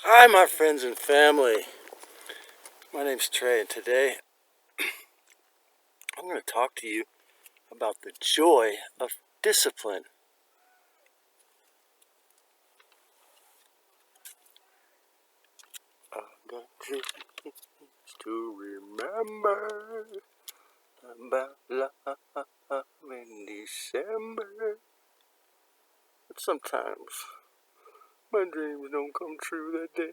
Hi, my friends and family. My name's Trey, and today I'm going to talk to you about the joy of discipline. I got dreams to remember about love in December. But sometimes my dreams don't come true that day.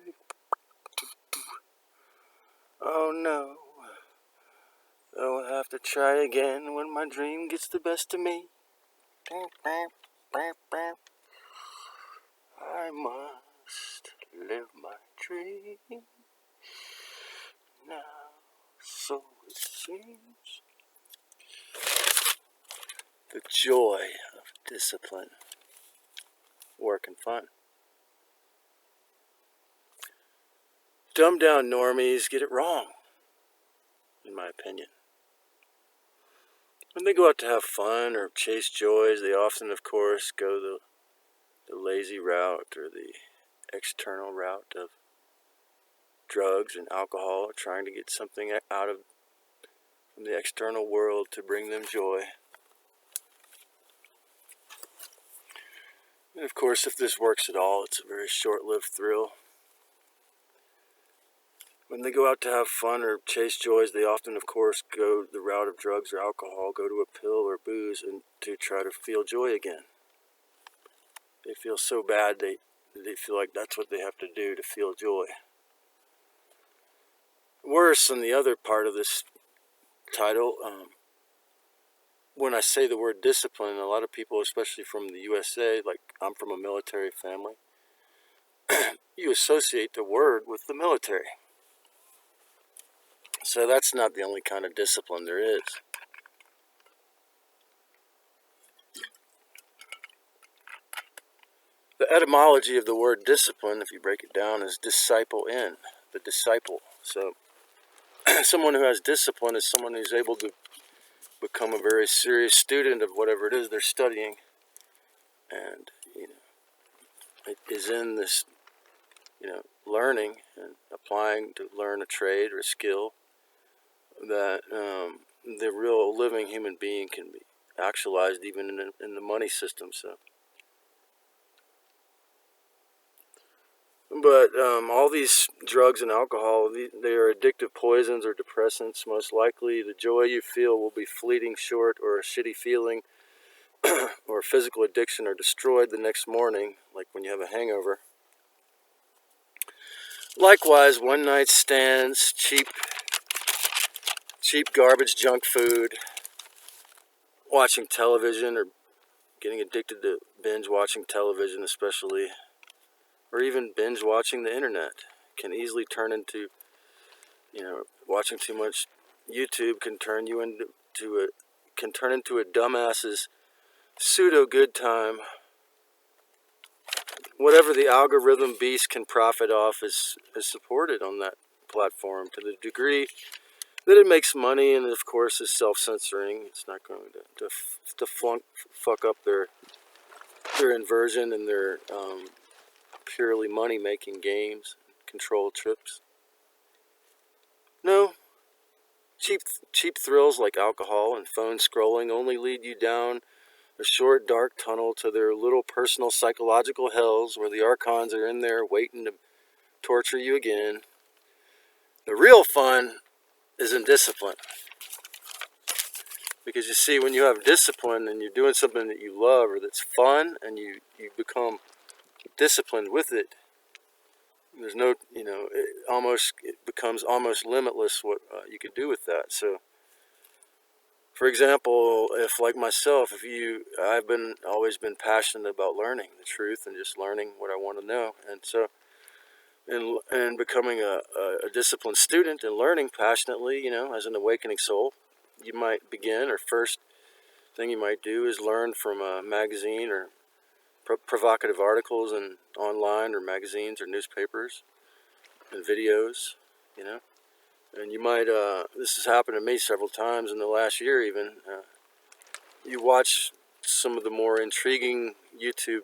Oh no, I'll have to try again when my dream gets the best of me. I must live my dream now, so it seems. The joy of discipline, work, and fun. Dumbed down normies get it wrong, in my opinion. When they go out to have fun or chase joys, they often, of course, go the lazy route or the external route of drugs and alcohol, trying to get something out of from the external world to bring them joy. And of course, if this works at all, it's a very short-lived thrill. When they go out to have fun or chase joys, they often, of course, go the route of drugs or alcohol, go to a pill or booze, and to try to feel joy again. They feel so bad, they feel like that's what they have to do to feel joy. Worse, on the other part of this title, when I say the word discipline, a lot of people, especially from the USA, like I'm from a military family, you associate the word with the military. So that's not the only kind of discipline there is. The etymology of the word discipline, if you break it down, is disciple in, the disciple. So someone who has discipline is someone who's able to become a very serious student of whatever it is they're studying, and it is in this learning and applying to learn a trade or a skill that the real living human being can be actualized even in the money system. But all these drugs and alcohol, they are addictive poisons or depressants. Most likely the joy you feel will be fleeting, short, or a shitty feeling, or physical addiction are destroyed the next morning, like when you have a hangover. Likewise, one-night stands, cheap garbage junk food, watching television, or getting addicted to binge watching television especially, or even binge watching the internet can easily turn into, watching too much YouTube can turn into a dumbass's pseudo good time. Whatever the algorithm beast can profit off is supported on that platform to the degree that it makes money, and of course is self-censoring. It's not going to fuck up their inversion and their purely money-making games, control trips. No, cheap thrills like alcohol and phone scrolling only lead you down a short, dark tunnel to their little personal psychological hells where the archons are in there waiting to torture you again. The real fun is in discipline. Because you see, when you have discipline and you're doing something that you love or that's fun and you become disciplined with it, there's no, it becomes almost limitless what you can do with that. So, for example, if like myself, I've always been passionate about learning the truth and just learning what I want to know, and so, and becoming a disciplined student and learning passionately, as an awakening soul, you might begin, or first thing you might do is learn from a magazine or provocative articles and online or magazines or newspapers and videos, and you might, this has happened to me several times in the last year even, you watch some of the more intriguing YouTube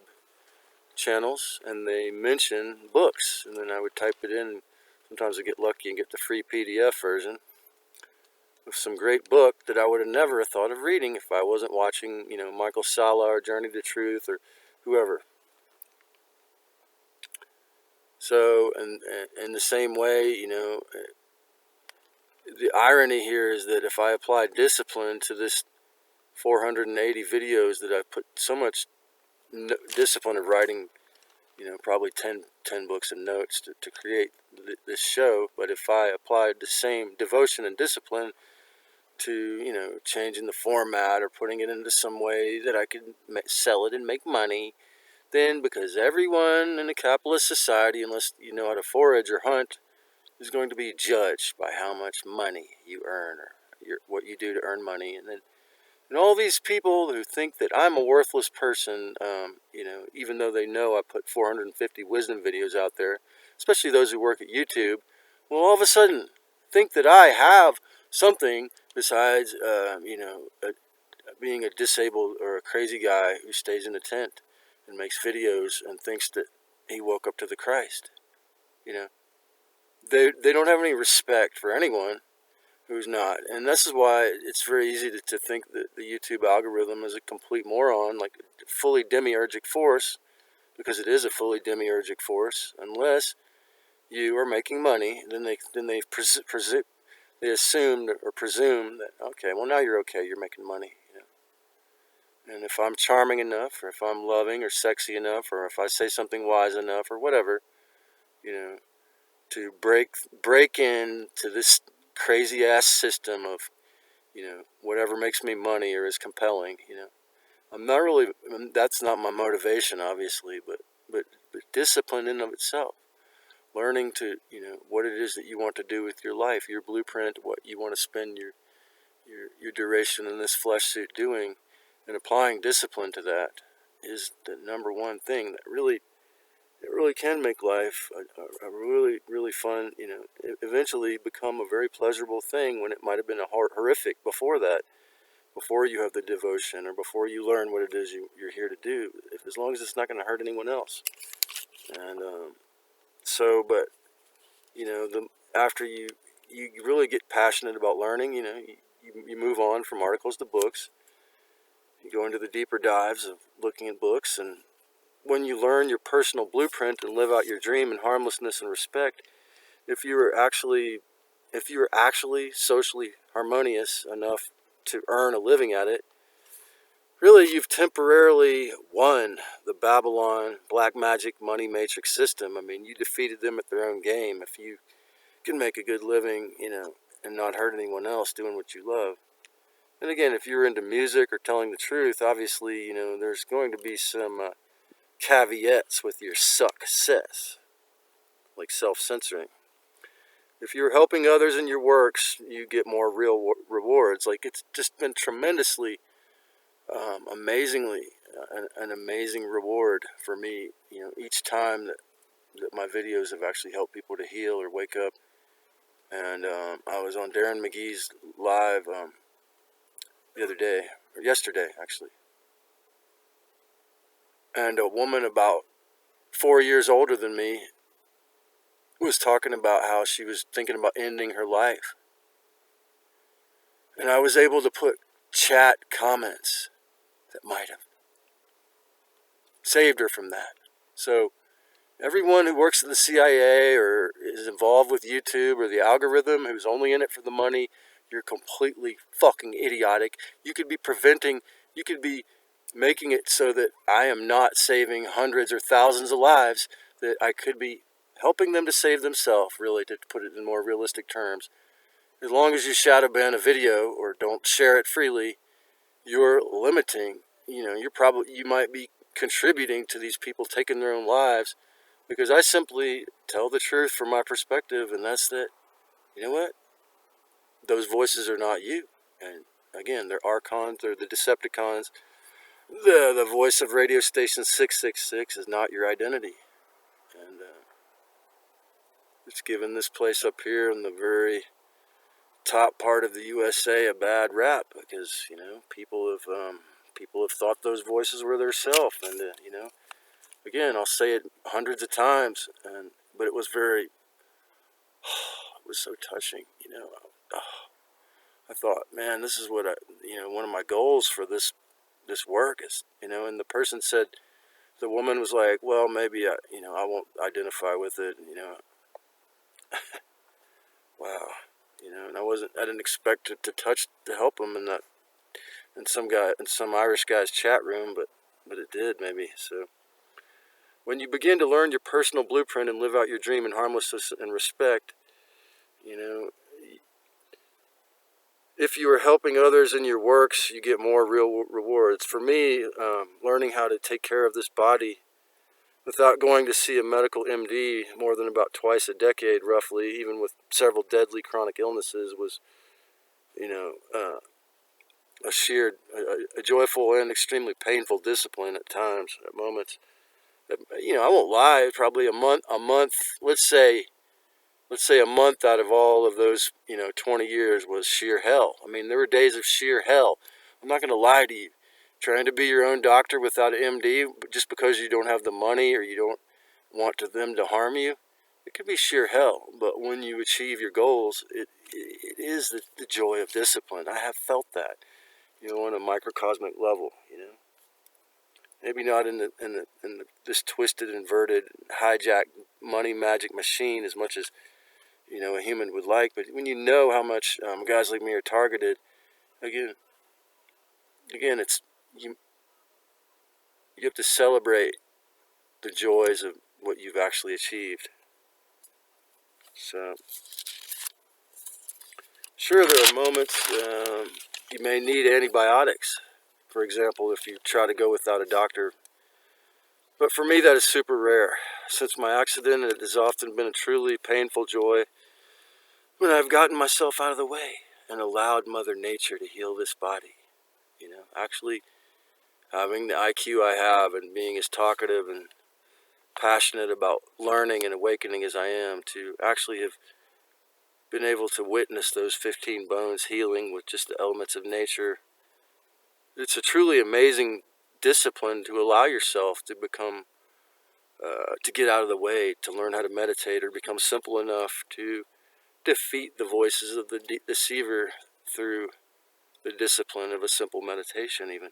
channels, and they mention books, and then I would type it in. Sometimes I get lucky and get the free PDF version of some great book that I would have never thought of reading if I wasn't watching, Michael Salla or Journey to Truth or whoever. So, and in the same way, the irony here is that if I apply discipline to this 480 videos that I've put so much discipline of writing, probably 10 books of notes to create this show. But if I applied the same devotion and discipline to, changing the format or putting it into some way that I could sell it and make money, then because everyone in a capitalist society, unless you know how to forage or hunt, is going to be judged by how much money you earn or what you do to earn money. And all these people who think that I'm a worthless person, even though they know I put 450 wisdom videos out there, especially those who work at YouTube, will all of a sudden think that I have something besides, being a disabled or a crazy guy who stays in a tent and makes videos and thinks that he woke up to the Christ. They don't have any respect for anyone who's not. And this is why it's very easy to think that the YouTube algorithm is a complete moron, like a fully demiurgic force, because it is a fully demiurgic force. Unless you are making money, then they assume or presume that, okay, well, now you're okay, you're making money. And if I'm charming enough, or if I'm loving or sexy enough, or if I say something wise enough, or whatever, to break into this crazy ass system of, whatever makes me money or is compelling, I'm not really, that's not my motivation, obviously, but discipline in of itself, learning to, what it is that you want to do with your life, your blueprint, what you want to spend your duration in this flesh suit doing, and applying discipline to that is the number one thing that really can make life a really, really fun, eventually become a very pleasurable thing when it might have been horrific before that, before you have the devotion or before you learn what it is you're here to do, as long as it's not going to hurt anyone else. And but, after you really get passionate about learning, you move on from articles to books. You go into the deeper dives of looking at books, and when you learn your personal blueprint and live out your dream in harmlessness and respect, if you are actually socially harmonious enough to earn a living at it, really you've temporarily won the Babylon black magic money matrix system. I mean, you defeated them at their own game if you can make a good living, and not hurt anyone else doing what you love. And again, if you're into music or telling the truth, obviously, there's going to be some caveats with your success, like self-censoring. If you're helping others in your works, you get more real rewards. Like, it's just been tremendously, amazingly, an amazing reward for me, each time that my videos have actually helped people to heal or wake up. And I was on Darren McGee's live the other day, or yesterday, actually. And a woman about 4 years older than me was talking about how she was thinking about ending her life. And I was able to put chat comments that might have saved her from that. So everyone who works at the CIA or is involved with YouTube or the algorithm who's only in it for the money, you're completely fucking idiotic. You could be making it so that I am not saving hundreds or thousands of lives, that I could be helping them to save themselves, really, to put it in more realistic terms. As long as you shadow ban a video or don't share it freely, you're limiting, you might be contributing to these people taking their own lives, because I simply tell the truth from my perspective, and that's that, you know what? Those voices are not you. And again, they're Archons, they're the Decepticons. The voice of radio station 666 is not your identity. And it's given this place up here in the very top part of the USA a bad rap, because, people have thought those voices were their self, and, again, I'll say it hundreds of times, but it was very, it was so touching, I thought, man, this is what one of my goals for this work is, and the person said, the woman was like, well, maybe I won't identify with it, wow, and I didn't expect it to help him in some Irish guy's chat room, but it did maybe. So when you begin to learn your personal blueprint and live out your dream in harmlessness and respect, you know, if you are helping others in your works, you get more real rewards. For me, learning how to take care of this body without going to see a medical MD more than about twice a decade, roughly, even with several deadly chronic illnesses, was, a joyful and extremely painful discipline at times, at moments. I won't lie, probably a month, let's say a month out of all of those, 20 years was sheer hell. I mean, there were days of sheer hell. I'm not going to lie to you. Trying to be your own doctor without an MD just because you don't have the money or you don't want them to harm you, it could be sheer hell. But when you achieve your goals, it is the joy of discipline. I have felt that, on a microcosmic level, Maybe not in this twisted, inverted, hijacked money magic machine as much as a human would like. But when you know how much guys like me are targeted, again, it's you have to celebrate the joys of what you've actually achieved. So, sure, there are moments you may need antibiotics. For example, if you try to go without a doctor. But for me, that is super rare. Since my accident, it has often been a truly painful joy when I've gotten myself out of the way and allowed Mother Nature to heal this body. Actually having the IQ I have and being as talkative and passionate about learning and awakening as I am, to actually have been able to witness those 15 bones healing with just the elements of nature. It's a truly amazing discipline to allow yourself to become, to get out of the way, to learn how to meditate or become simple enough to defeat the voices of the deceiver through the discipline of a simple meditation even.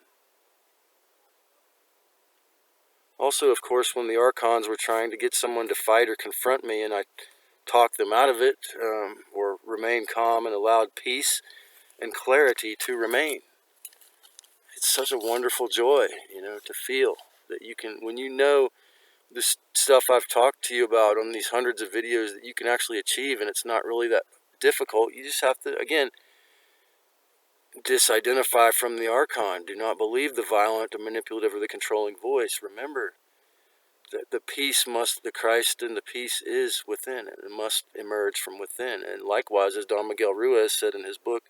Also, of course, when the archons were trying to get someone to fight or confront me and I talked them out of it, or remained calm and allowed peace and clarity to remain. It's such a wonderful joy, to feel that you can, when this stuff I've talked to you about on these hundreds of videos, that you can actually achieve, and it's not really that difficult. You just have to, again, disidentify from the archon. Do not believe the violent, the manipulative, or the controlling voice. Remember that the Christ and the peace is within, and it must emerge from within. And likewise, as Don Miguel Ruiz said in his book,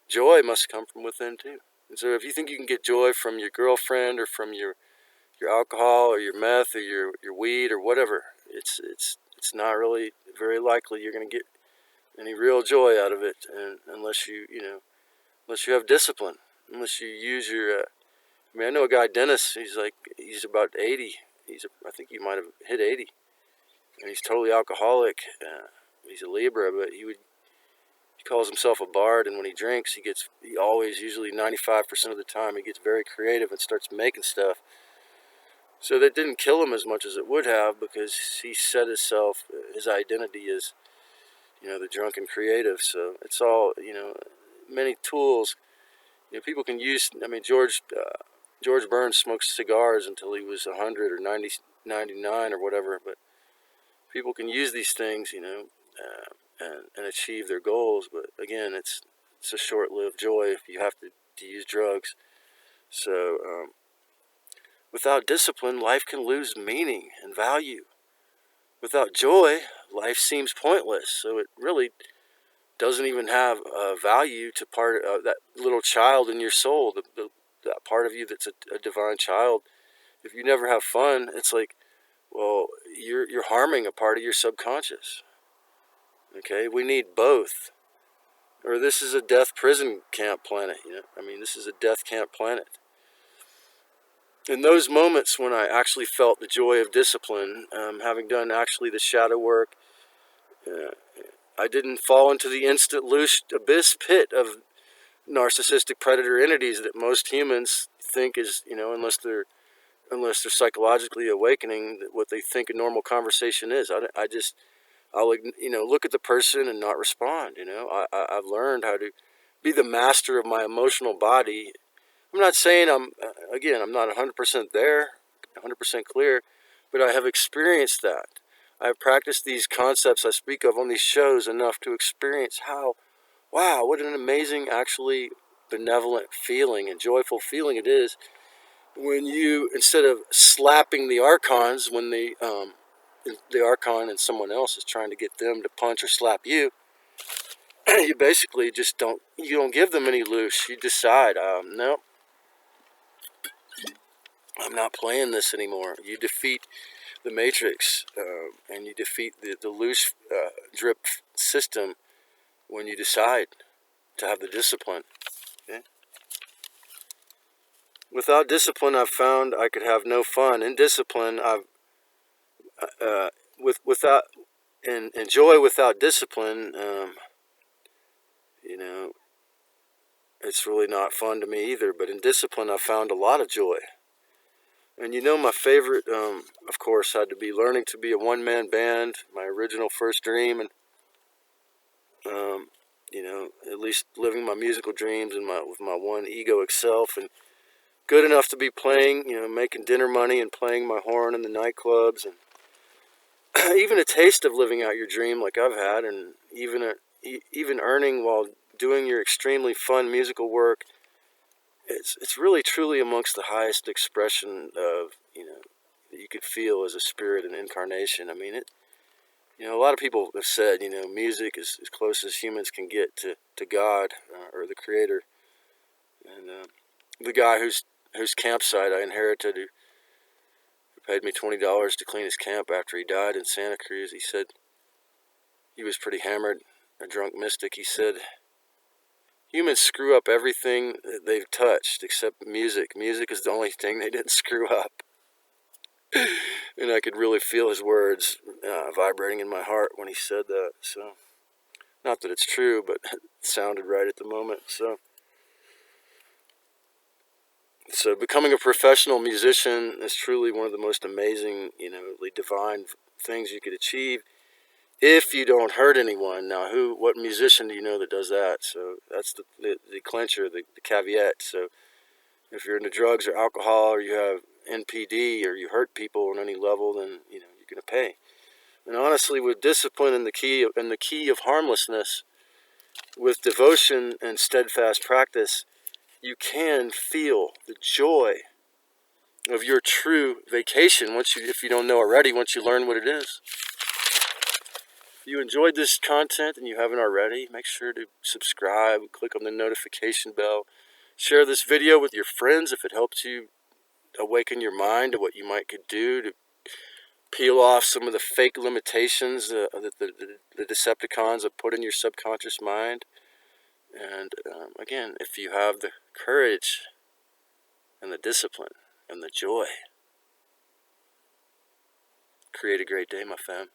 joy must come from within too. And so if you think you can get joy from your girlfriend or from your alcohol or your meth or your weed or whatever, it's not really very likely you're going to get any real joy out of it, and unless you have discipline, unless you use your I know a guy, Dennis, he's about 80. I think he might have hit 80, and he's totally alcoholic. He's a Libra, but he calls himself a bard, and when he drinks, he always, usually 95% of the time, he gets very creative and starts making stuff. So that didn't kill him as much as it would have, because he set his identity as, the drunken creative. So it's all, many tools, people can use. I mean, George Burns smoked cigars until he was 100 or 99 or whatever, but people can use these things, and achieve their goals. But again, it's a short-lived joy if you have to use drugs. So without discipline, life can lose meaning and value. Without joy, life seems pointless. So it really doesn't even have value to part of that little child in your soul, that part of you that's a divine child. If you never have fun, it's like, well, you're harming a part of your subconscious. Okay, we need both. Or this is a death prison camp planet. I mean, this is a death camp planet. in those moments when I actually felt the joy of discipline, having done actually the shadow work, uh, I didn't fall into the instant loose abyss pit of narcissistic predator entities that most humans think is, unless they're psychologically awakening, what they think a normal conversation is. I'll look at the person and not respond. I've learned how to be the master of my emotional body. I'm not saying I'm not 100% there, 100% clear, but I have experienced that. I have practiced these concepts I speak of on these shows enough to experience how, wow, what an amazing, actually benevolent feeling and joyful feeling it is when you, instead of slapping the archons when the archon and someone else is trying to get them to punch or slap you, you basically just don't give them any loose. You decide, no, I'm not playing this anymore. You defeat the matrix, and you defeat the loose drip system when you decide to have the discipline. Okay? Without discipline, I've found I could have no fun. In discipline, I've without and joy without discipline, it's really not fun to me either. But in discipline, I've found a lot of joy. And my favorite, of course, had to be learning to be a one-man band, my original first dream, and at least living my musical dreams and with my one egoic self, and good enough to be playing, making dinner money and playing my horn in the nightclubs, and even a taste of living out your dream like I've had, and even earning while doing your extremely fun musical work. It's really truly amongst the highest expression of that you could feel as a spirit and incarnation. I mean it. A lot of people have said music is as close as humans can get to God, or the Creator. And the guy whose campsite I inherited, who paid me $20 to clean his camp after he died in Santa Cruz, he said, he was pretty hammered, a drunk mystic. He said, humans screw up everything that they've touched except music. Music is the only thing they didn't screw up. And I could really feel his words vibrating in my heart when he said that. So, not that it's true, but it sounded right at the moment. So becoming a professional musician is truly one of the most amazing, divine things you could achieve if you don't hurt anyone. Now, what musician do you know that does that? So that's the clincher, the caveat. So if you're into drugs or alcohol, or you have NPD, or you hurt people on any level, then you're going to pay. And honestly, with discipline and the key of harmlessness, with devotion and steadfast practice, you can feel the joy of your true vacation if you don't know already, once you learn what it is. If you enjoyed this content and you haven't already, make sure to subscribe, click on the notification bell, share this video with your friends if it helps you awaken your mind to what you might could do to peel off some of the fake limitations that the Decepticons have put in your subconscious mind. And again, if you have the courage and the discipline and the joy, create a great day, my fam.